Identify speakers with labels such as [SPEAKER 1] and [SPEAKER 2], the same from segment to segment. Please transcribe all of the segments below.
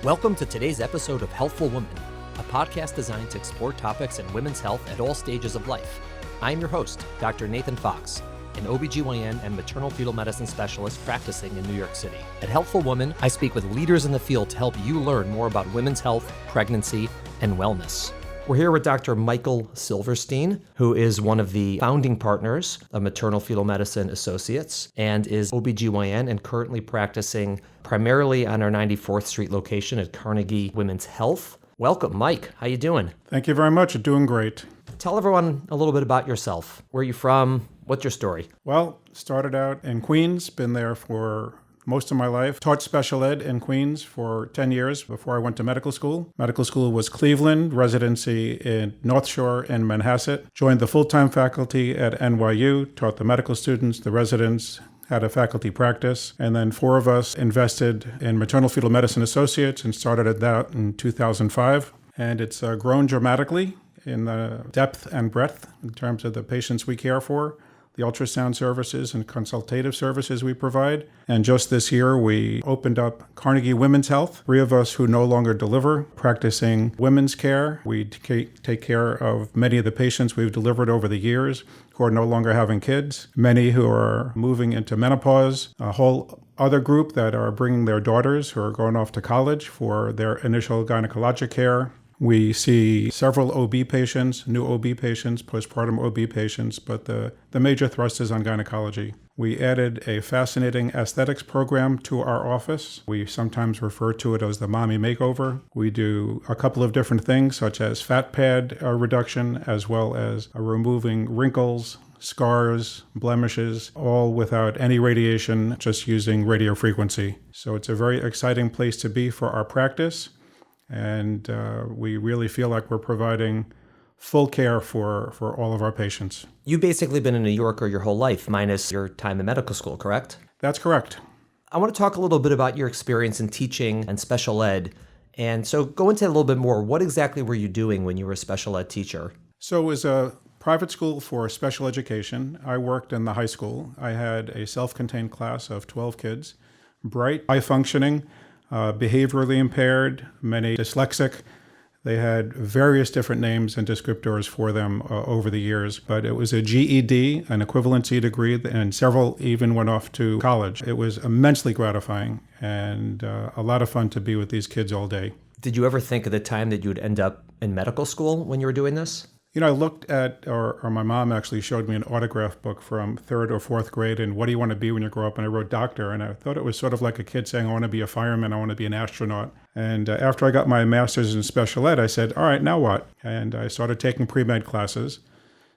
[SPEAKER 1] Welcome to today's episode of Healthful Woman, a podcast designed to explore topics in women's health at all stages of life. I'm your host, Dr. Nathan Fox, an OBGYN and maternal fetal medicine specialist practicing in New York City. At Healthful Woman, I speak with leaders in the field to help you learn more about women's health, pregnancy, and wellness. We're here with Dr. Michael Silverstein, who is one of the founding partners of Maternal Fetal Medicine Associates and is OBGYN and currently practicing primarily on our 94th Street location at Carnegie Women's Health. Welcome, Mike. How you doing?
[SPEAKER 2] Thank you very much. Doing great.
[SPEAKER 1] Tell everyone a little bit about yourself. Where are you from? What's your story?
[SPEAKER 2] Well, started out in Queens, been there for most of my life. Taught special ed in Queens for 10 years before I went to medical school. Medical school was Cleveland, residency in North Shore and Manhasset. Joined the full-time faculty at NYU, taught the medical students, the residents, had a faculty practice. And then 4 of us invested in Maternal Fetal Medicine Associates and started that in 2005. And it's grown dramatically in the depth and breadth in terms of the patients we care for, the ultrasound services and consultative services we provide. And just this year, we opened up Carnegie Women's Health. 3 of us who no longer deliver, practicing women's care. We take care of many of the patients we've delivered over the years who are no longer having kids, many who are moving into menopause, a whole other group that are bringing their daughters who are going off to college for their initial gynecologic care. We see several OB patients, new OB patients, postpartum OB patients, but the major thrust is on gynecology. We added a fascinating aesthetics program to our office. We sometimes refer to it as the mommy makeover. We do a couple of different things, such as fat pad reduction, as well as removing wrinkles, scars, blemishes, all without any radiation, just using radiofrequency. So it's a very exciting place to be for our practice. And we really feel like we're providing full care for all of our patients.
[SPEAKER 1] You've basically been a New Yorker your whole life, minus your time in medical school, correct?
[SPEAKER 2] That's correct.
[SPEAKER 1] I want to talk a little bit about your experience in teaching and special ed. And so go into a little bit more. What exactly were you doing when you were a special ed teacher?
[SPEAKER 2] So it was a private school for special education. I worked in the high school. I had a self-contained class of 12 kids, bright, high-functioning, behaviorally impaired, many dyslexic. They had various different names and descriptors for them over the years, but it was a GED, an equivalency degree, and several even went off to college. It was immensely gratifying and a lot of fun to be with these kids all day.
[SPEAKER 1] Did you ever think at the time that you would end up in medical school when you were doing this?
[SPEAKER 2] You know, I looked at, or my mom actually showed me an autograph book from 3rd or 4th grade, and what do you want to be when you grow up? And I wrote doctor, and I thought it was sort of like a kid saying, I want to be a fireman, I want to be an astronaut. And after I got my master's in special ed, I said, all right, now what? And I started taking pre-med classes.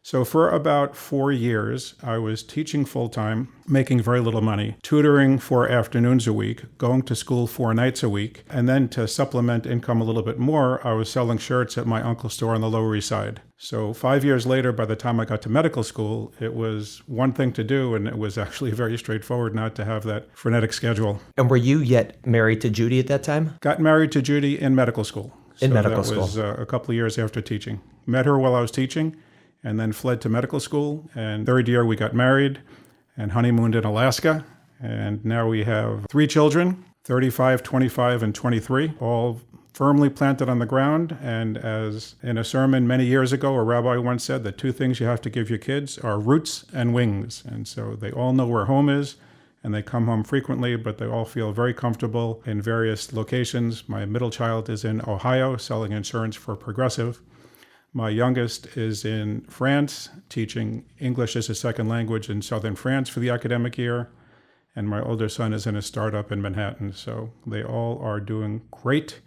[SPEAKER 2] So for about 4 years, I was teaching full-time, making very little money, tutoring 4 afternoons a week, going to school 4 nights a week, and then to supplement income a little bit more, I was selling shirts at my uncle's store on the Lower East Side. So 5 years later, by the time I got to medical school, it was one thing to do, and it was actually very straightforward not to have that frenetic schedule.
[SPEAKER 1] And were you yet married to Judy at that time?
[SPEAKER 2] Got married to Judy in medical school.
[SPEAKER 1] That
[SPEAKER 2] was a couple of years after teaching. Met her while I was teaching, and then fled to medical school. And 3rd year, we got married and honeymooned in Alaska. And now we have 3 children, 35, 25, and 23, all firmly planted on the ground. And as in a sermon many years ago, a rabbi once said, the 2 things you have to give your kids are roots and wings. And so they all know where home is, and they come home frequently, but they all feel very comfortable in various locations. My middle child is in Ohio, selling insurance for Progressive. My youngest is in France, teaching English as a second language in southern France for the academic year. And my older son is in a startup in Manhattan. So they all are doing great,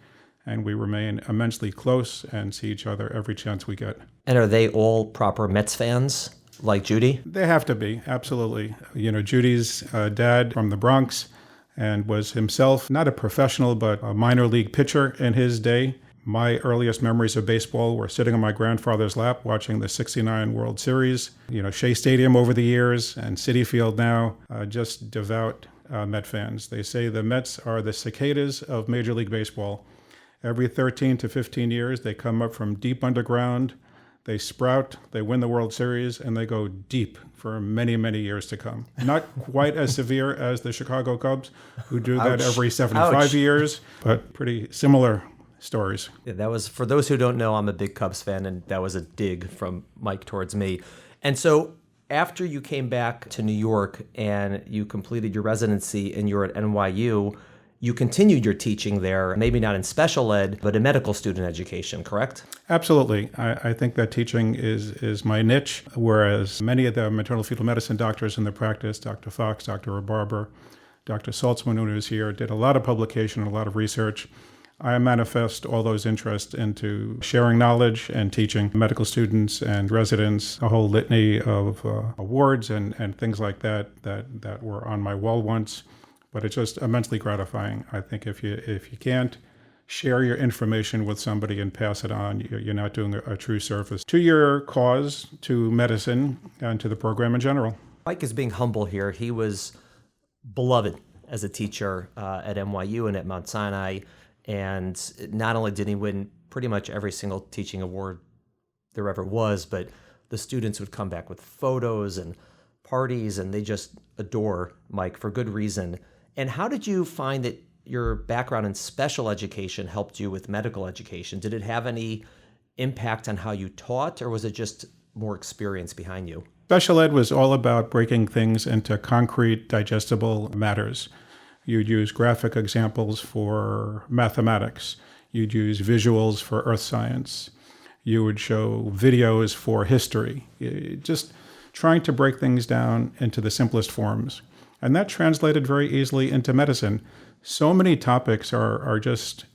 [SPEAKER 2] and we remain immensely close and see each other every chance we get.
[SPEAKER 1] And are they all proper Mets fans, like Judy?
[SPEAKER 2] They have to be, absolutely. You know, Judy's dad from the Bronx and was himself not a professional, but a minor league pitcher in his day. My earliest memories of baseball were sitting on my grandfather's lap watching the '69 World Series. You know, Shea Stadium over the years and Citi Field now, just devout Met fans. They say the Mets are the cicadas of Major League Baseball. Every 13 to 15 years, they come up from deep underground. they sprout, they win the World Series, and they go deep for many, many years to come. Not quite as severe as the Chicago Cubs, who do that every 75 years, but pretty similar stories.
[SPEAKER 1] Yeah, that was, for those who don't know, I'm a big Cubs fan, and that was a dig from Mike towards me. And so after you came back to New York and you completed your residency and you're at NYU, you continued your teaching there, maybe not in special ed, but in medical student education, correct?
[SPEAKER 2] Absolutely. I think that teaching is my niche, whereas many of the maternal fetal medicine doctors in the practice, Dr. Fox, Dr. Barber, Dr. Saltzman, who is here, did a lot of publication and a lot of research. I manifest all those interests into sharing knowledge and teaching medical students and residents, a whole litany of awards and things like that were on my wall once. But it's just immensely gratifying. I think if you can't share your information with somebody and pass it on, you're not doing a true service to your cause, to medicine, and to the program in general.
[SPEAKER 1] Mike is being humble here. He was beloved as a teacher at NYU and at Mount Sinai. And not only did he win pretty much every single teaching award there ever was, but the students would come back with photos and parties, and they just adore Mike for good reason. And how did you find that your background in special education helped you with medical education? Did it have any impact on how you taught, or was it just more experience behind you?
[SPEAKER 2] Special ed was all about breaking things into concrete, digestible matters. You'd use graphic examples for mathematics. You'd use visuals for earth science. You would show videos for history. Just trying to break things down into the simplest forms. And that translated very easily into medicine. So many topics are just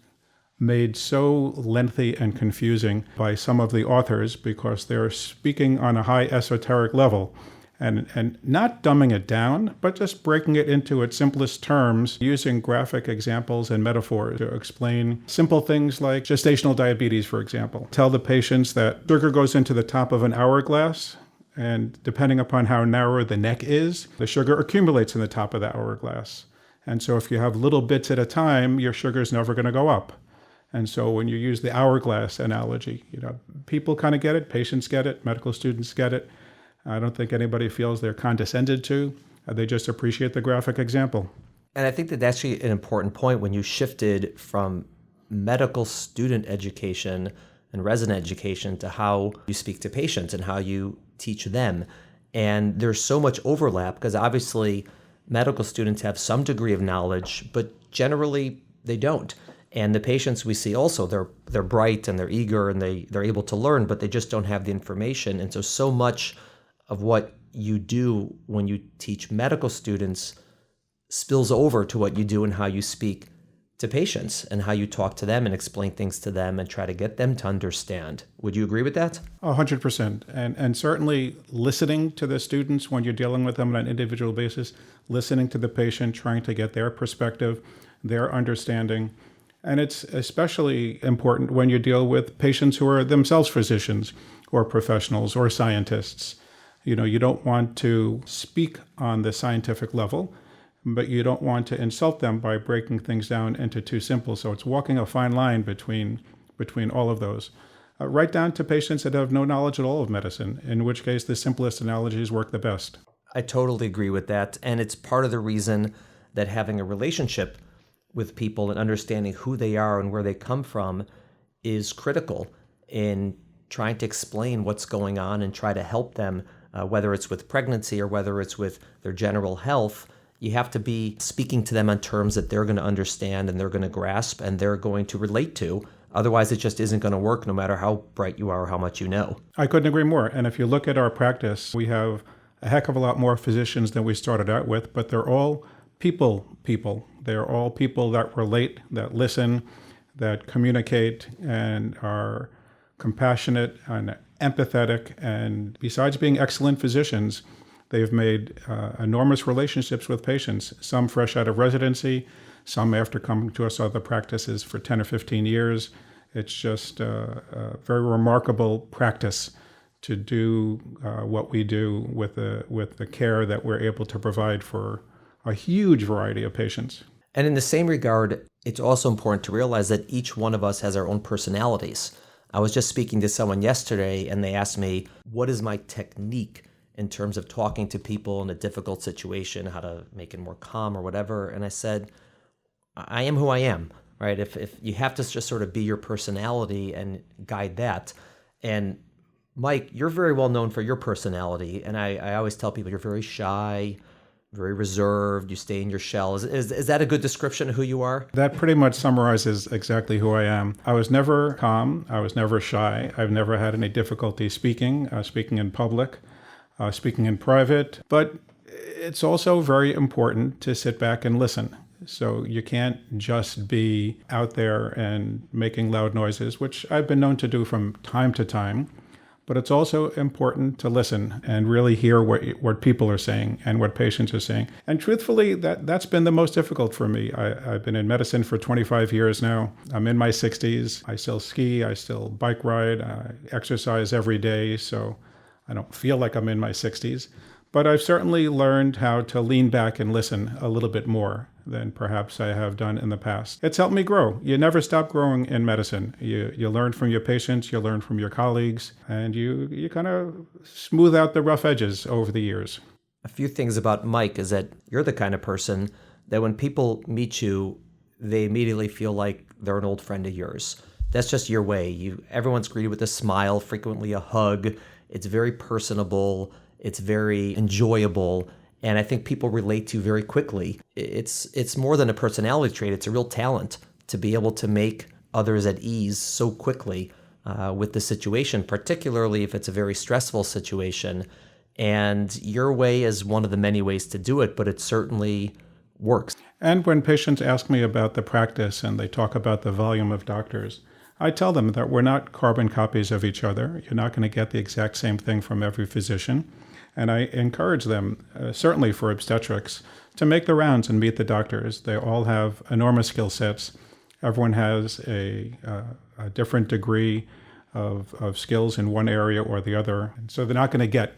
[SPEAKER 2] made so lengthy and confusing by some of the authors because they're speaking on a high esoteric level and not dumbing it down, but just breaking it into its simplest terms, using graphic examples and metaphors to explain simple things like gestational diabetes, for example. Tell the patients that sugar goes into the top of an hourglass, and depending upon how narrow the neck is, the sugar accumulates in the top of the hourglass. And so if you have little bits at a time, your sugar is never going to go up. And so when you use the hourglass analogy, people kind of get it, patients get it, medical students get it. I don't think anybody feels they're condescended to. They just appreciate the graphic example.
[SPEAKER 1] And I think that that's actually an important point when you shifted from medical student education and resident education to how you speak to patients and how you teach them. And there's so much overlap because obviously medical students have some degree of knowledge, but generally they don't. And the patients we see also, they're bright and they're eager and they're able to learn, but they just don't have the information. And so much of what you do when you teach medical students spills over to what you do and how you speak to patients and how you talk to them and explain things to them and try to get them to understand. Would you agree with that?
[SPEAKER 2] 100%. And certainly listening to the students when you're dealing with them on an individual basis, listening to the patient, trying to get their perspective, their understanding. And it's especially important when you deal with patients who are themselves physicians or professionals or scientists. You don't want to speak on the scientific level, but you don't want to insult them by breaking things down into too simple. So it's walking a fine line between all of those. Right down to patients that have no knowledge at all of medicine, in which case the simplest analogies work the best.
[SPEAKER 1] I totally agree with that. And it's part of the reason that having a relationship with people and understanding who they are and where they come from is critical in trying to explain what's going on and try to help them, whether it's with pregnancy or whether it's with their general health. You have to be speaking to them on terms that they're going to understand and they're going to grasp and they're going to relate to. Otherwise, it just isn't going to work no matter how bright you are or how much you know.
[SPEAKER 2] I couldn't agree more. And if you look at our practice, we have a heck of a lot more physicians than we started out with, but they're all people. They're all people that relate, that listen, that communicate, and are compassionate and empathetic. And besides being excellent physicians, they've made enormous relationships with patients, some fresh out of residency, some after coming to us other practices for 10 or 15 years. It's just a very remarkable practice to do what we do with the care that we're able to provide for a huge variety of patients.
[SPEAKER 1] And in the same regard, it's also important to realize that each one of us has our own personalities. I was just speaking to someone yesterday and they asked me, what is my technique in terms of talking to people in a difficult situation, how to make it more calm or whatever? And I said, I am who I am, right? If you have to just sort of be your personality and guide that. And Mike, you're very well known for your personality. And I always tell people you're very shy, very reserved, you stay in your shell. Is that a good description of who you are?
[SPEAKER 2] That pretty much summarizes exactly who I am. I was never calm. I was never shy. I've never had any difficulty speaking in public, speaking in private. But it's also very important to sit back and listen. So you can't just be out there and making loud noises, which I've been known to do from time to time. But it's also important to listen and really hear what people are saying and what patients are saying. And truthfully, that's been the most difficult for me. I've been in medicine for 25 years now. I'm in my 60s. I still ski. I still bike ride. I exercise every day. So I don't feel like I'm in my 60s. But I've certainly learned how to lean back and listen a little bit more than perhaps I have done in the past. It's helped me grow. You never stop growing in medicine. You learn from your patients, you learn from your colleagues, and you kind of smooth out the rough edges over the years.
[SPEAKER 1] A few things about Mike is that you're the kind of person that when people meet you, they immediately feel like they're an old friend of yours. That's just your way. Everyone's greeted with a smile, frequently a hug. It's very personable. It's very enjoyable, and I think people relate to you very quickly. It's more than a personality trait. It's a real talent to be able to make others at ease so quickly with the situation, particularly if it's a very stressful situation. And your way is one of the many ways to do it, but it certainly works.
[SPEAKER 2] And when patients ask me about the practice and they talk about the volume of doctors, I tell them that we're not carbon copies of each other. You're not going to get the exact same thing from every physician. And I encourage them, certainly for obstetrics, to make the rounds and meet the doctors. They all have enormous skill sets. Everyone has a different degree of skills in one area or the other. And so they're not going to get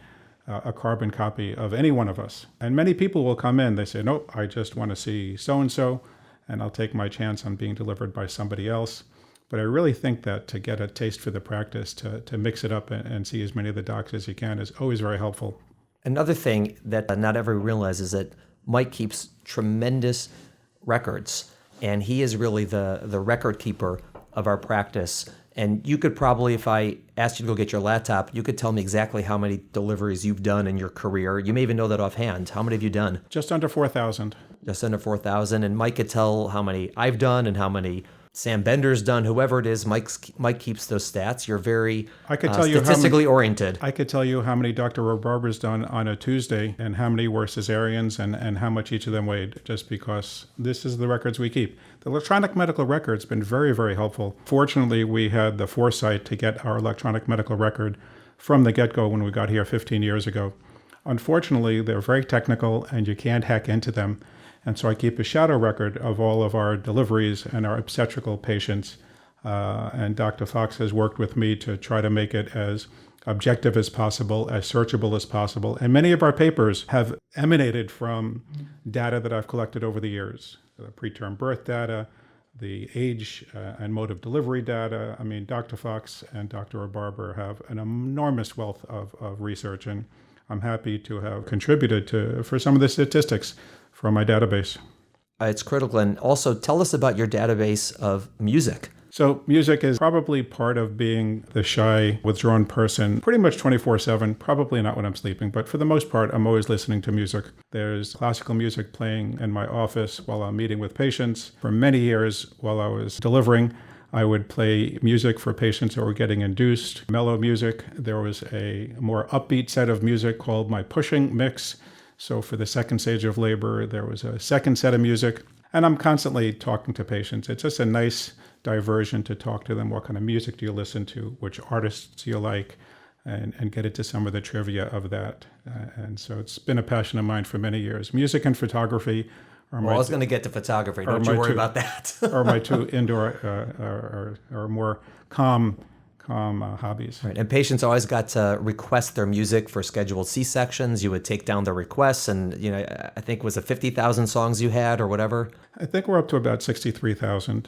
[SPEAKER 2] a carbon copy of any one of us. And many people will come in, they say, nope, I just want to see so-and-so, and I'll take my chance on being delivered by somebody else. But I really think that to get a taste for the practice, to mix it up and see as many of the docs as you can is always very helpful.
[SPEAKER 1] Another thing that not everyone realizes is that Mike keeps tremendous records, and he is really the record keeper of our practice. And you could probably, if I asked you to go get your laptop, you could tell me exactly how many deliveries you've done in your career. You may even know that offhand. How many have you done?
[SPEAKER 2] Just under 4,000.
[SPEAKER 1] Just under 4,000. And Mike could tell how many I've done and how many Sam Bender's done, whoever it is. Mike keeps those stats. You're very statistically oriented.
[SPEAKER 2] I could tell you how many Dr. Robarber's done on a Tuesday and how many were cesareans and how much each of them weighed, just because this is the records we keep. The electronic medical record's been very, very helpful. Fortunately, we had the foresight to get our electronic medical record from the get-go when we got here 15 years ago. Unfortunately, they're very technical and you can't hack into them. And so I keep a shadow record of all of our deliveries and our obstetrical patients. And Dr. Fox has worked with me to try to make it as objective as possible, as searchable as possible. And many of our papers have emanated from data that I've collected over the years, the preterm birth data, the age and mode of delivery data. I mean, Dr. Fox and Dr. Barber have an enormous wealth of research, and I'm happy to have contributed for some of the statistics from my database.
[SPEAKER 1] It's critical. And also tell us about your database of music.
[SPEAKER 2] So music is probably part of being the shy, withdrawn person, pretty much 24/7, probably not when I'm sleeping, but for the most part, I'm always listening to music. There's classical music playing in my office while I'm meeting with patients. For many years, while I was delivering, I would play music for patients that were getting induced, mellow music. There was a more upbeat set of music called my pushing mix. So for the second stage of labor, there was a second set of music. And I'm constantly talking to patients. It's just a nice diversion to talk to them. What kind of music do you listen to? Which artists do you like? And get into some of the trivia of that. And so it's been a passion of mine for many years. Music and photography are
[SPEAKER 1] I was going to get to photography. Don't you worry about that.
[SPEAKER 2] Are my two indoor or more calm hobbies.
[SPEAKER 1] Right. And patients always got to request their music for scheduled C-sections. You would take down the requests, and I think was it 50,000 songs you had or whatever?
[SPEAKER 2] I think we're up to about 63,000.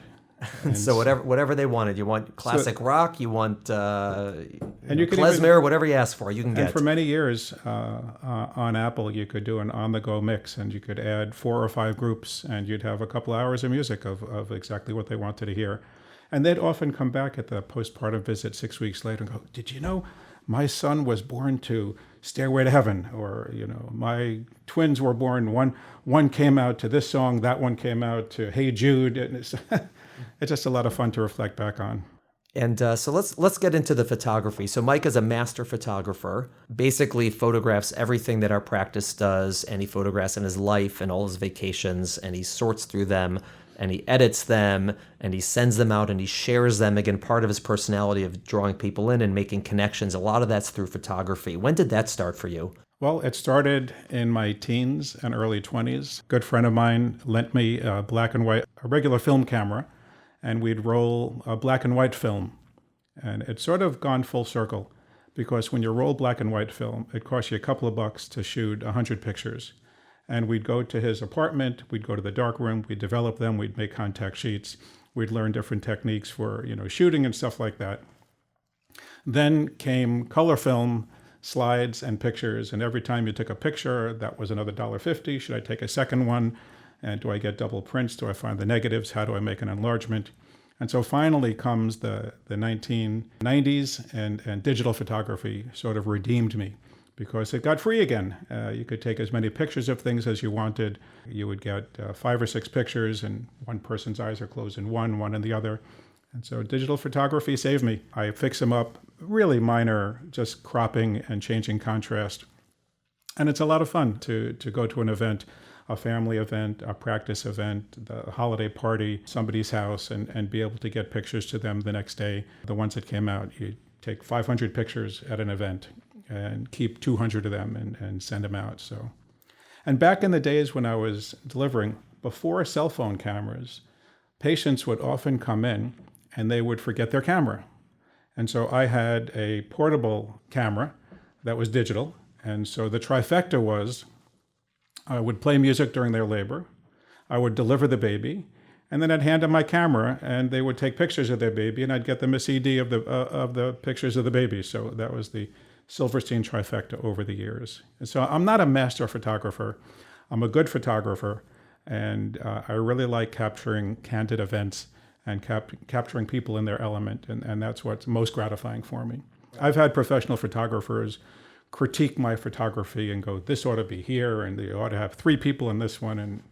[SPEAKER 1] So whatever they wanted. You want classic rock, you want
[SPEAKER 2] and you could
[SPEAKER 1] klezmer, whatever you ask for, you can get.
[SPEAKER 2] And for many years on Apple, you could do an on-the-go mix, and you could add 4 or 5 groups, and you'd have a couple hours of music of exactly what they wanted to hear. And they'd often come back at the postpartum visit 6 weeks later and go, "Did you know my son was born to Stairway to Heaven?" Or, my twins were born, one came out to this song, that one came out to Hey Jude. And it's just a lot of fun to reflect back on.
[SPEAKER 1] And so let's get into the photography. So Mike is a master photographer, basically photographs everything that our practice does, and he photographs in his life and all his vacations, and he sorts through them, and he edits them, and he sends them out, and he shares them. Again, part of his personality of drawing people in and making connections, a lot of that's through photography. When did that start for you?
[SPEAKER 2] Well, it started in my teens and early 20s. A good friend of mine lent me a regular film camera, and we'd roll a black and white film. And it's sort of gone full circle, because when you roll black and white film, it costs you a couple of bucks to shoot 100 pictures. And we'd go to his apartment, we'd go to the dark room, we'd develop them, we'd make contact sheets, we'd learn different techniques for, shooting and stuff like that. Then came color film, slides and pictures, and every time you took a picture, that was another $1.50. Should I take a second one? And do I get double prints? Do I find the negatives? How do I make an enlargement? And so finally comes the 1990s, and digital photography sort of redeemed me, because it got free again. You could take as many pictures of things as you wanted. You would get 5 or 6 pictures, and one person's eyes are closed in one in the other. And so digital photography saved me. I fix them up, really minor, just cropping and changing contrast. And it's a lot of fun to go to an event, a family event, a practice event, the holiday party, somebody's house, and be able to get pictures to them the next day. The ones that came out, you take 500 pictures at an event and keep 200 of them and send them out. So, and back in the days when I was delivering, before cell phone cameras, patients would often come in and they would forget their camera. And so I had a portable camera that was digital. And so the trifecta was, I would play music during their labor, I would deliver the baby, and then I'd hand them my camera, and they would take pictures of their baby, and I'd get them a CD of the pictures of the baby. So that was the Silverstein trifecta over the years. And so I'm not a master photographer. I'm a good photographer, and I really like capturing candid events and capturing people in their element, and that's what's most gratifying for me. I've had professional photographers critique my photography and go, "This ought to be here, and you ought to have 3 people in this one," and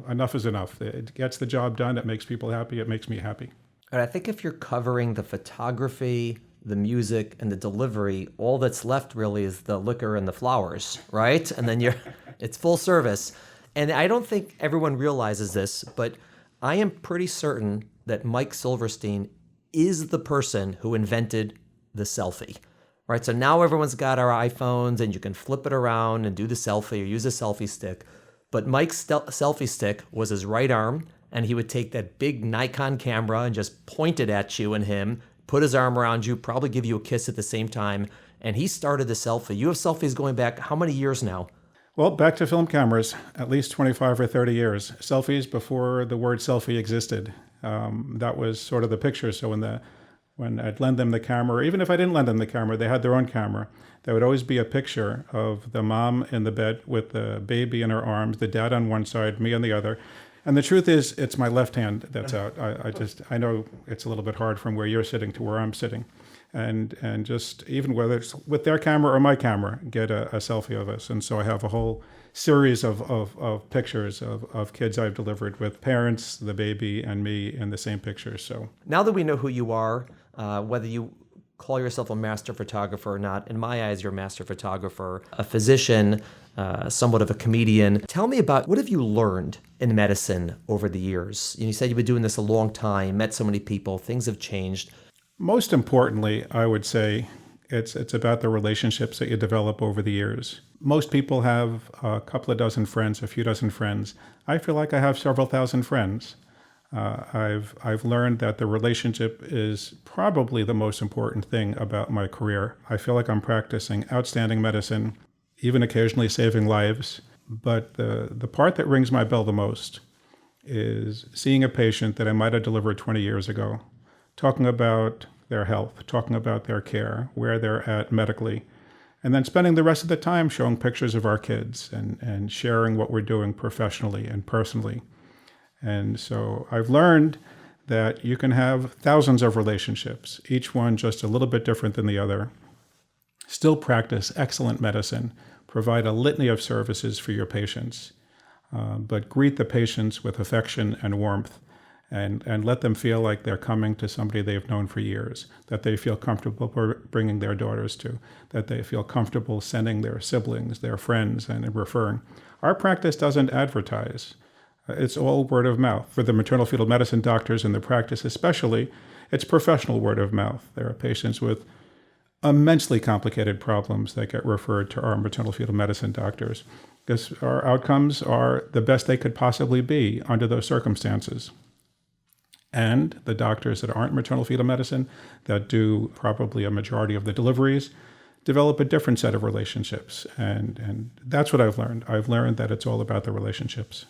[SPEAKER 2] enough is enough. It gets the job done. It makes people happy. It makes me happy.
[SPEAKER 1] And I think if you're covering the photography, the music, and the delivery, all that's left really is the liquor and the flowers, right? And then it's full service. And I don't think everyone realizes this, but I am pretty certain that Mike Silverstein is the person who invented the selfie, right? So now everyone's got our iPhones, and you can flip it around and do the selfie or use a selfie stick. But Mike's selfie stick was his right arm, and he would take that big Nikon camera and just point it at you and him, put his arm around you, probably give you a kiss at the same time. And he started the selfie. You have selfies going back how many years now?
[SPEAKER 2] Well, back to film cameras, at least 25 or 30 years. Selfies before the word selfie existed. That was sort of the picture. So when I'd lend them the camera, or even if I didn't lend them the camera, they had their own camera, there would always be a picture of the mom in the bed with the baby in her arms, the dad on one side, me on the other. And the truth is, it's my left hand that's out. I know it's a little bit hard from where you're sitting to where I'm sitting. And just even whether it's with their camera or my camera, get a selfie of us. And so I have a whole series of pictures of kids I've delivered with parents, the baby, and me in the same picture. So
[SPEAKER 1] now that we know who you are, whether you call yourself a master photographer or not, in my eyes, you're a master photographer, a physician, somewhat of a comedian. Tell me about, what have you learned in medicine over the years? You said you've been doing this a long time, met so many people, things have changed.
[SPEAKER 2] Most importantly, I would say it's about the relationships that you develop over the years. Most people have a couple of dozen friends, a few dozen friends. I feel like I have several thousand friends. I've learned that the relationship is probably the most important thing about my career. I feel like I'm practicing outstanding medicine, even occasionally saving lives. But the part that rings my bell the most is seeing a patient that I might have delivered 20 years ago, talking about their health, talking about their care, where they're at medically, and then spending the rest of the time showing pictures of our kids and sharing what we're doing professionally and personally. And so I've learned that you can have thousands of relationships, each one just a little bit different than the other, still practice excellent medicine, provide a litany of services for your patients, but greet the patients with affection and warmth, and let them feel like they're coming to somebody they've known for years, that they feel comfortable bringing their daughters to, that they feel comfortable sending their siblings, their friends, and referring. Our practice doesn't advertise. It's all word of mouth. For the maternal fetal medicine doctors in the practice especially, it's professional word of mouth. There are patients with immensely complicated problems that get referred to our maternal fetal medicine doctors because our outcomes are the best they could possibly be under those circumstances. And the doctors that aren't maternal fetal medicine, that do probably a majority of the deliveries, develop a different set of relationships. And that's what I've learned. I've learned that it's all about the relationships.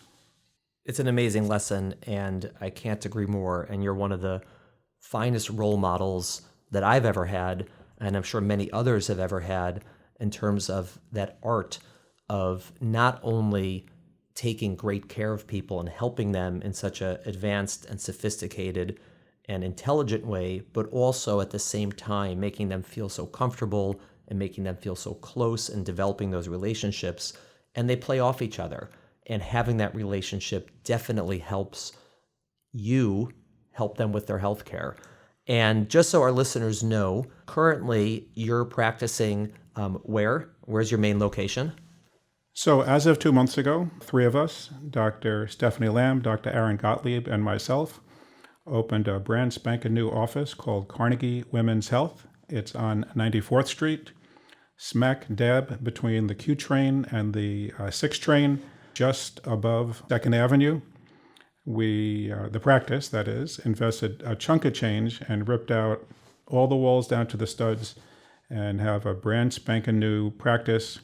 [SPEAKER 1] It's an amazing lesson, and I can't agree more. And you're one of the finest role models that I've ever had, and I'm sure many others have ever had, in terms of that art of not only taking great care of people and helping them in such an advanced and sophisticated and intelligent way, but also at the same time making them feel so comfortable and making them feel so close and developing those relationships. And they play off each other. And having that relationship definitely helps you help them with their health care. And just so our listeners know, currently you're practicing where? Where's your main location?
[SPEAKER 2] So as of 2 months ago, 3 of us, Dr. Stephanie Lamb, Dr. Aaron Gottlieb, and myself, opened a brand spanking new office called Carnegie Women's Health. It's on 94th Street, smack dab between the Q train and the 6 train, just above 2nd Avenue. We, the practice, that is, invested a chunk of change and ripped out all the walls down to the studs and have a brand spanking new practice.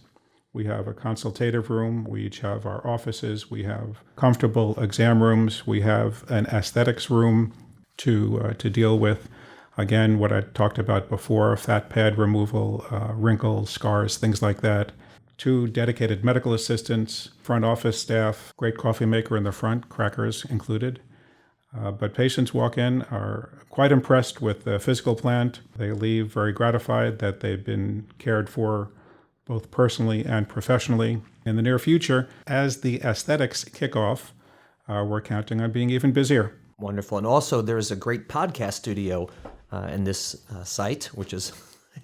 [SPEAKER 2] We have a consultative room. We each have our offices. We have comfortable exam rooms. We have an aesthetics room to deal with, again, what I talked about before, fat pad removal, wrinkles, scars, things like that. 2 dedicated medical assistants, front office staff, great coffee maker in the front, crackers included. But patients walk in, are quite impressed with the physical plant. They leave very gratified that they've been cared for both personally and professionally. In the near future, as the aesthetics kick off, we're counting on being even busier.
[SPEAKER 1] Wonderful. And also there's a great podcast studio in this site, which is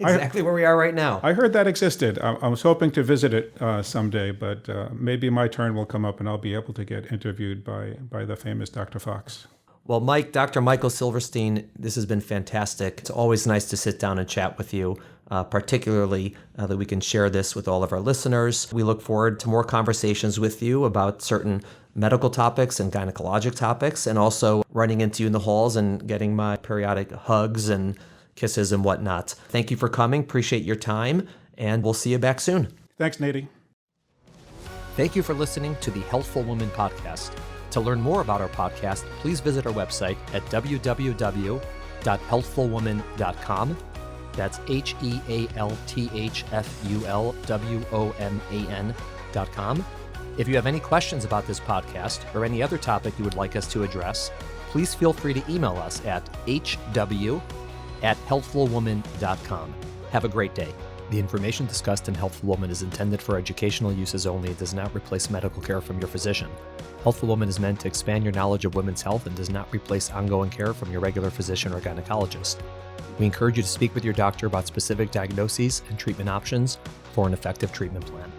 [SPEAKER 1] exactly where we are right now.
[SPEAKER 2] I heard that existed. I was hoping to visit it someday, but maybe my turn will come up and I'll be able to get interviewed by the famous Dr. Fox.
[SPEAKER 1] Well, Mike, Dr. Michael Silverstein, this has been fantastic. It's always nice to sit down and chat with you, particularly that we can share this with all of our listeners. We look forward to more conversations with you about certain medical topics and gynecologic topics, and also running into you in the halls and getting my periodic hugs and kisses and whatnot. Thank you for coming. Appreciate your time, and we'll see you back soon.
[SPEAKER 2] Thanks, Nady.
[SPEAKER 1] Thank you for listening to the Healthful Woman podcast. To learn more about our podcast, please visit our website at www.healthfulwoman.com. That's HEALTHFULWOMAN.com. If you have any questions about this podcast or any other topic you would like us to address, please feel free to email us at hw@healthfulwoman.com. Have a great day. The information discussed in Healthful Woman is intended for educational uses only and does not replace medical care from your physician. Healthful Woman is meant to expand your knowledge of women's health and does not replace ongoing care from your regular physician or gynecologist. We encourage you to speak with your doctor about specific diagnoses and treatment options for an effective treatment plan.